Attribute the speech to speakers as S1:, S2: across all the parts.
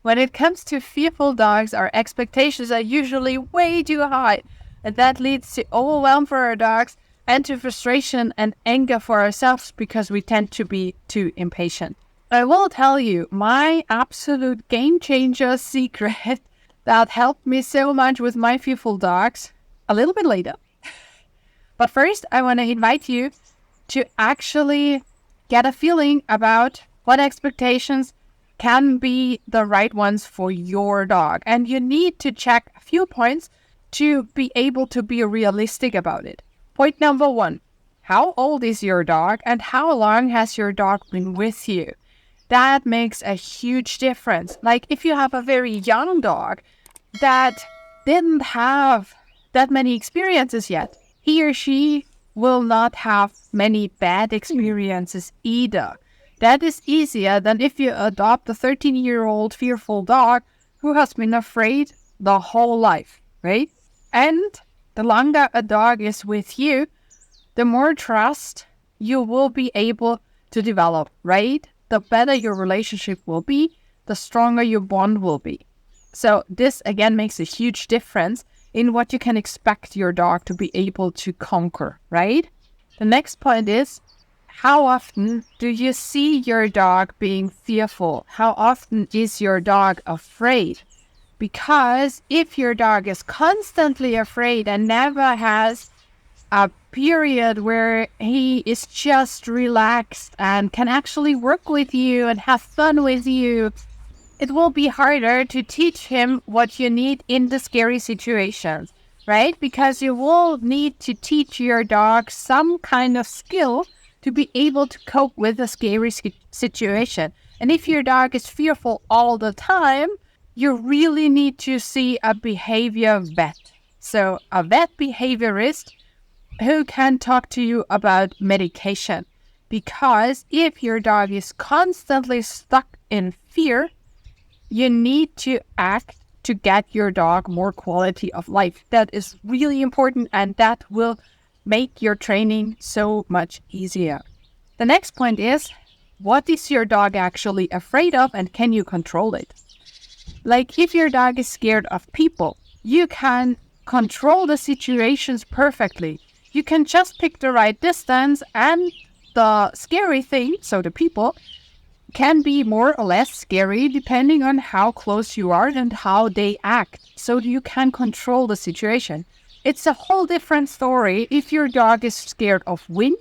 S1: When it comes to fearful dogs, our expectations are usually way too high, and that leads to overwhelm for our dogs and to frustration and anger for ourselves because we tend to be too impatient. I will tell you my absolute game changer secret that helped me so much with my fearful dogs a little bit later. But first, I want to invite you to actually get a feeling about what expectations can be the right ones for your dog. And you need to check a few points to be able to be realistic about it. Point number 1, how old is your dog and how long has your dog been with you? That makes a huge difference. Like if you have a very young dog that didn't have that many experiences yet, he or she will not have many bad experiences either. That is easier than if you adopt a 13-year-old fearful dog who has been afraid the whole life, right? And the longer a dog is with you, the more trust you will be able to develop, right? The better your relationship will be, the stronger your bond will be. So this again makes a huge difference in what you can expect your dog to be able to conquer, right? The next point is, how often do you see your dog being fearful? How often is your dog afraid? Because if your dog is constantly afraid and never has a period where he is just relaxed and can actually work with you and have fun with you, it will be harder to teach him what you need in the scary situations, right? Because you will need to teach your dog some kind of skill to be able to cope with a scary situation. And if your dog is fearful all the time, you really need to see a behavior vet. So a vet behaviorist who can talk to you about medication. Because if your dog is constantly stuck in fear, you need to act to get your dog more quality of life. That is really important, and that will make your training so much easier. The next point is, what is your dog actually afraid of and can you control it? Like if your dog is scared of people, you can control the situations perfectly. You can just pick the right distance, and the scary thing, so the people, can be more or less scary depending on how close you are and how they act. So you can control the situation. It's a whole different story if your dog is scared of wind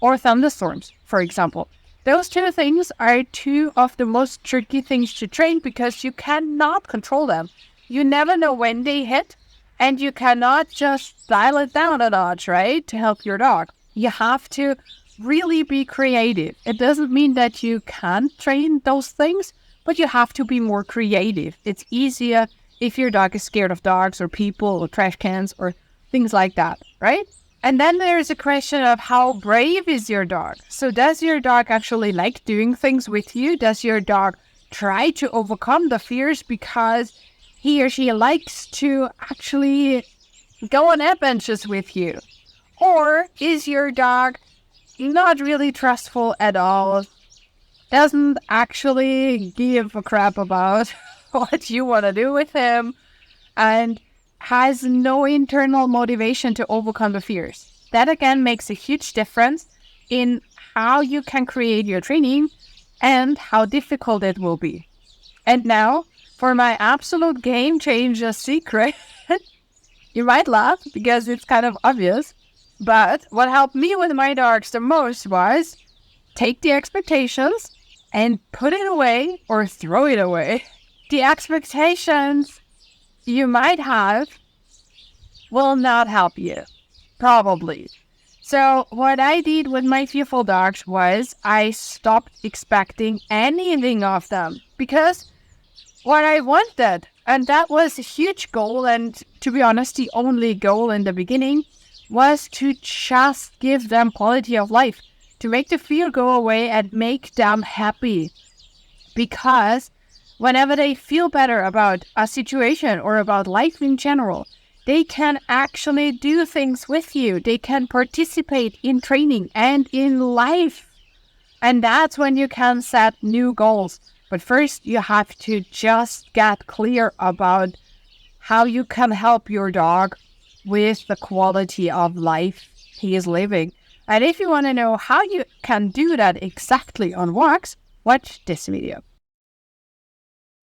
S1: or thunderstorms, for example. Those two things are two of the most tricky things to train because you cannot control them. You never know when they hit, and you cannot just dial it down a notch, right, to help your dog. You have to really be creative. It doesn't mean that you can't train those things, but you have to be more creative. It's easier if your dog is scared of dogs or people or trash cans or things like that, right? And then there's a question of how brave is your dog? So does your dog actually like doing things with you? Does your dog try to overcome the fears because he or she likes to actually go on adventures with you? Or is your dog not really trustful at all, doesn't actually give a crap about what you want to do with him, and has no internal motivation to overcome the fears? That again makes a huge difference in how you can create your training and how difficult it will be. And now for my absolute game changer secret. You might laugh because it's kind of obvious, but what helped me with my dogs the most was take the expectations and put it away or throw it away. The expectations you might have will not help you, probably. So what I did with my fearful dogs was I stopped expecting anything of them because what I wanted, and that was a huge goal, and to be honest, the only goal in the beginning, was to just give them quality of life, to make the fear go away and make them happy. Because whenever they feel better about a situation or about life in general, they can actually do things with you. They can participate in training and in life. And that's when you can set new goals. But first, you have to just get clear about how you can help your dog with the quality of life he is living. And if you want to know how you can do that exactly on walks, watch this video.